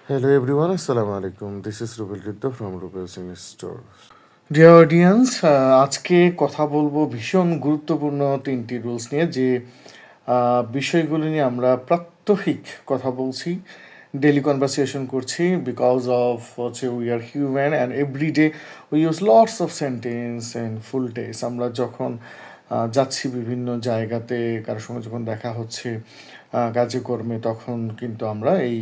Hello everyone, Assalamu alaikum. This is Rubel Ridda from Rubel's English Store. Dear audience, আজকে কথা বলবো ভীষণ গুরুত্বপূর্ণ তিনটি রুলস নিয়ে যে বিষয়গুলো নিয়ে আমরা প্রাত্যহিক কথা বলছি, ডেলি কনভারসেশন করছি বিকজ অফ হচ্ছে we are human and everyday we use lots of sentence and full tense. আমরা যখন যাচ্ছি বিভিন্ন জায়গাতে, কারোর সঙ্গে যখন দেখা হচ্ছে কাজে কর্মে, তখন কিন্তু আমরা এই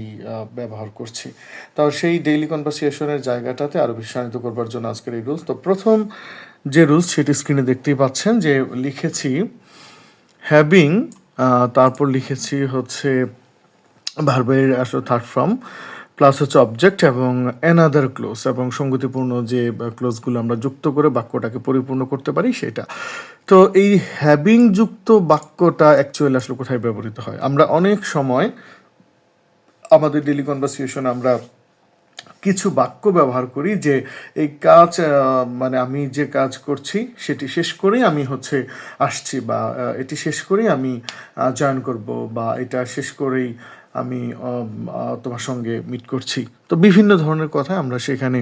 ব্যবহার করছি। তো সেই ডেইলি কনভারসেশনের জায়গাটাতে আরও বিশ্বায়িত করবার জন্য আজকের এই রুলস। তো প্রথম যে রুলস সেটি স্ক্রিনে দেখতেই পাচ্ছেন, যে লিখেছি হ্যাভিং, তারপর লিখেছি হচ্ছে ভার্বের আসলে থার্ড ফর্ম, প্লাস হচ্ছে অবজেক্ট এবং অ্যানাদার ক্লোজ, এবং সঙ্গতিপূর্ণ যে ক্লোজগুলো আমরা যুক্ত করে বাক্যটাকে পরিপূর্ণ করতে পারি সেটা। তো এই হ্যাভিং যুক্ত বাক্যটা অ্যাকচুয়ালি আসলে কোথায় ব্যবহৃত হয়? আমরা অনেক সময় আমাদের ডেলি কনভারসেশন আমরা কিছু বাক্য ব্যবহার করি যে এই কাজ, মানে আমি যে কাজ করছি সেটি শেষ করেই আমি হচ্ছে আসছি, বা এটি শেষ করেই আমি জয়েন করব, বা এটা শেষ করেই আমি তোমার সঙ্গে মিট করছি। তো বিভিন্ন ধরনের কথা আমরা সেখানে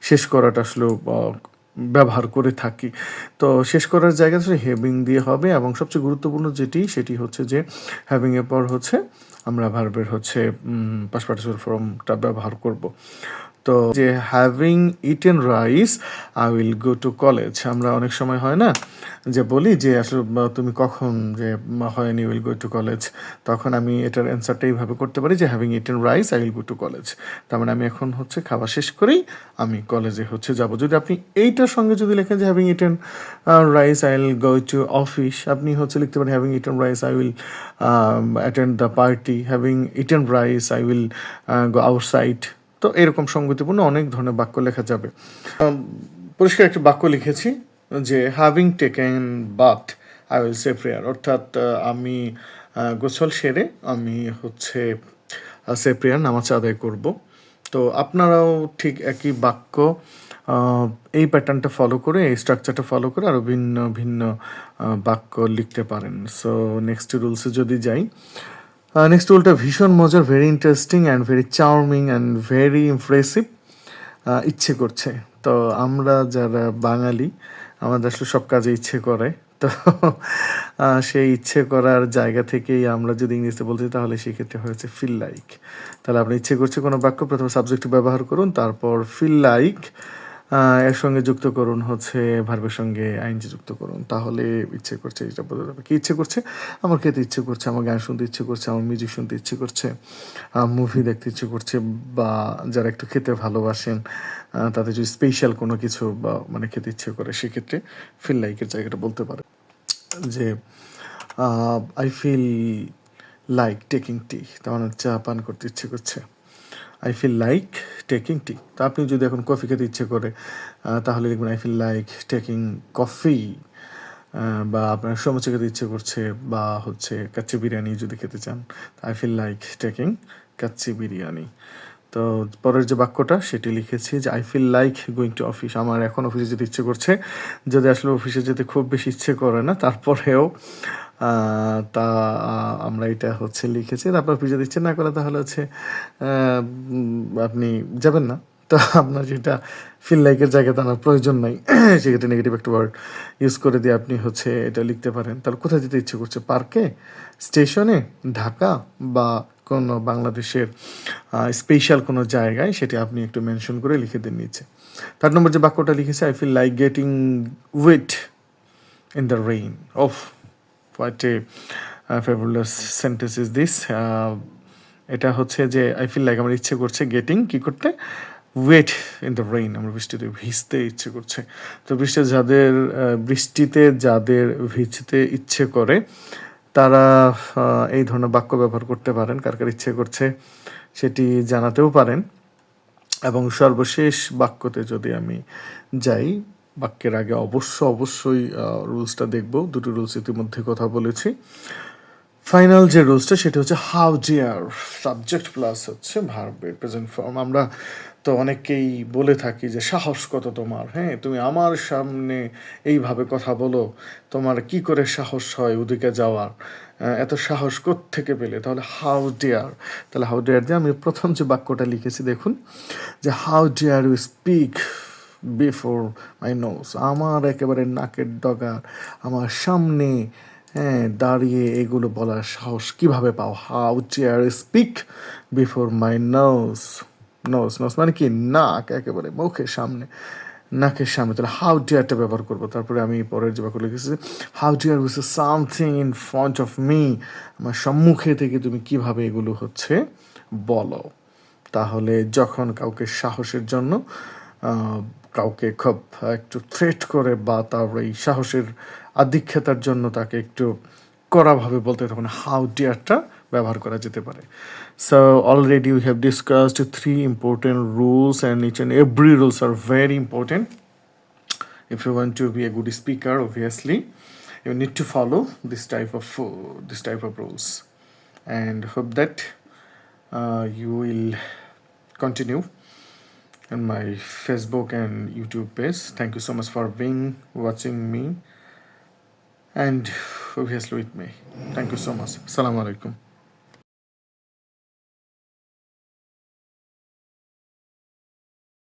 শেষ করাটা আসলে ব্যবহার করে থাকি। তো শেষ করার জায়গাটা হ্যাভিং দিয়ে হবে, এবং সবচেয়ে গুরুত্বপূর্ণ যেটি সেটি হচ্ছে যে হ্যাভিংয়ের পর হচ্ছে আমরা ভার্বের হচ্ছে পাস্ট পার্টিসিপল ফর্মটা ব্যবহার করব। তো যে having eaten rice I will go to college, আমরা অনেক সময় হয় না যে বলি যে আসলে তুমি কখন যে হয়নি উইল গো টু কলেজ, তখন আমি এটার অ্যান্সারটা এইভাবে করতে পারি যে having eaten rice I will go to college. তার মানে আমি এখন হচ্ছে খাওয়া শেষ করেই আমি কলেজে হচ্ছে যাব। যদি আপনি এইটার সঙ্গে যদি লেখেন যে having eaten rice I will go to office, আপনি হচ্ছে লিখতে পারেন having eaten rice I will attend the party, having eaten rice I will go outside. তো এরকম সঙ্গতিপূর্ণ অনেক ধরনের বাক্য লেখা যাবে। পরিষ্কার একটি বাক্য লিখেছি যে having taken bath I will say prayer, অর্থাৎ আমি গোসল সেরে আমি হচ্ছে সে প্রেয়ার, নামাজ আদায় করব। তো আপনারাও ঠিক একই বাক্য এই প্যাটার্নটা ফলো করে, এই স্ট্রাকচারটা ফলো করে আরও ভিন্ন ভিন্ন বাক্য লিখতে পারেন। সো নেক্সট রুলসে যদি যাই, নেক্সট রুলটা ভীষণ মজার, very interesting and very charming and very impressive. ইচ্ছে করছে। তো আমরা যারা বাঙালি, আমাদের আসলে সব কাজে ইচ্ছে করে। তো সেই ইচ্ছে করার জায়গা থেকেই আমরা যদি ইংরেজিতে বলতে তাহলে সেক্ষেত্রে হয়েছে ফিল লাইক। তাহলে আপনি ইচ্ছে করছে কোনো বাক্য, প্রথমে সাবজেক্ট ব্যবহার করুন, তারপর ফিল লাইক এর সঙ্গে যুক্ত করুন হচ্ছে ভার্বের সঙ্গে আইনজি যুক্ত করুন, তাহলে ইচ্ছে করছে এটা বোঝা যাবে। কী ইচ্ছে করছে? আমার খেতে ইচ্ছে করছে, আমার গান শুনতে ইচ্ছে করছে, আমার মিউজিক শুনতে ইচ্ছে করছে, মুভি দেখতে ইচ্ছে করছে, বা যারা একটু খেতে ভালোবাসেন তাদের যদি স্পেশাল কোনো কিছু বা মানে খেতে ইচ্ছে করে, সেক্ষেত্রে ফিল লাইকের জায়গাটা বলতে পারে যে I feel like taking tea, তার মানে চা পান করতে ইচ্ছে করছে। I feel like taking tea. তো আপনি যদি এখন কফি খেতে ইচ্ছে করে তাহলে লিখবেন I feel like taking coffee, বা আপনার সমোসা খেতে ইচ্ছে করছে, বা হচ্ছে কাচ্চি বিরিয়ানি যদি খেতে চান, I feel like taking kacchi biryani. তো পরের যে বাক্যটা সেটি লিখেছি যে I feel like going to office, আমার এখন অফিসে যেতে ইচ্ছে করছে। যদি আসলে অফিসে যেতে খুব বেশি ইচ্ছে করে না, তারপরেও তা আমরা এটা হচ্ছে লিখেছি। তারপর অফিসে যেতে ইচ্ছে না করে তাহলে হচ্ছে আপনি যাবেন না। তো আপনার যেটা ফিল লাইকের জায়গাতে আনার প্রয়োজন নাই, সেক্ষেত্রে নেগেটিভ একটা ওয়ার্ড ইউজ করে দিয়ে আপনি হচ্ছে এটা লিখতে পারেন। তাহলে কোথায় যেতে ইচ্ছে করছে? পার্কে, স্টেশনে, ঢাকা, বা কোনো বাংলাদেশের স্পেশাল কোনো জায়গায়, সেটি আপনি একটু মেনশন করে লিখে দিন নিচে। 3 নম্বর যে বাক্যটা লিখেছে I feel like getting wet in the rain. Of what a fabulous sentence is this. এটা হচ্ছে যে আই ফিল লাইক আমার ইচ্ছে করছে গেটিং কী করতে, ওয়েট ইন দ্য রেইন, আমরা বৃষ্টিতে ভিজতে ইচ্ছে করছে। তো বৃষ্টিতে যাদের ভিজতে ইচ্ছে করে তারা এই ধরনের বাক্য ব্যবহার করতে পারেন। কার কার ইচ্ছে করছে সেটি জানাতেও পারেন। এবং সর্বশেষ বাক্যতে যদি আমি যাই, বাক্যের আগে অবশ্যই রুলসটা দেখব। দুটো রুলস ইতিমধ্যে কথা বলেছি। ফাইনাল যে রুলসটা সেটা হচ্ছে হাউ ডিয়ার, সাবজেক্ট প্লাস হচ্ছে ভার্বের প্রেজেন্ট ফর্ম। আমরা তো অনেকেই বলে থাকি যে সাহস কত তোমার, হ্যাঁ তুমি আমার সামনে এইভাবে কথা বলো, তোমার কি করে সাহস হয় ওদিকে যাওয়ার, এত সাহস থেকে পেলে, তাহলে হাউ ডিয়ার। তাহলে হাউ ডিয়ার দিয়ে আমি প্রথম যে বাক্যটা লিখেছি দেখুন, যে how dare you speak before my nose, আমার একেবারে নাকের ডগার, আমার সামনে হ্যাঁ দাঁড়িয়ে এগুলো বলার সাহস কিভাবে পাও, how dare speak before my nose. Nose nose মানে কি, নাক, একেবারে মুখের সামনে, নাকের সামনে। তাহলে হাউ ডিয়ারটা ব্যবহার করবো। তারপরে আমি পরের যে বাক্য লিখেছি, how dare wish something in front of me, আমার সম্মুখে থেকে তুমি কিভাবে এগুলো হচ্ছে বলো। তাহলে যখন কাউকে সাহসের জন্য কাউকে খুব একটু থ্রেট করে বা তার এই সাহসের আধিক্যতার জন্য তাকে একটু কড়াভাবে বলতে, তখন হাউ ডিয়ারটা ব্যবহার করা যেতে পারে। So already we have discussed 3 important rules, and each and every rules are very important. If you want to be a good speaker, obviously you need to follow this type of rules, and hope that you will continue on my Facebook and YouTube page. Thank you so much for being watching me and obviously with me. Thank you so much. Assalamu alaikum.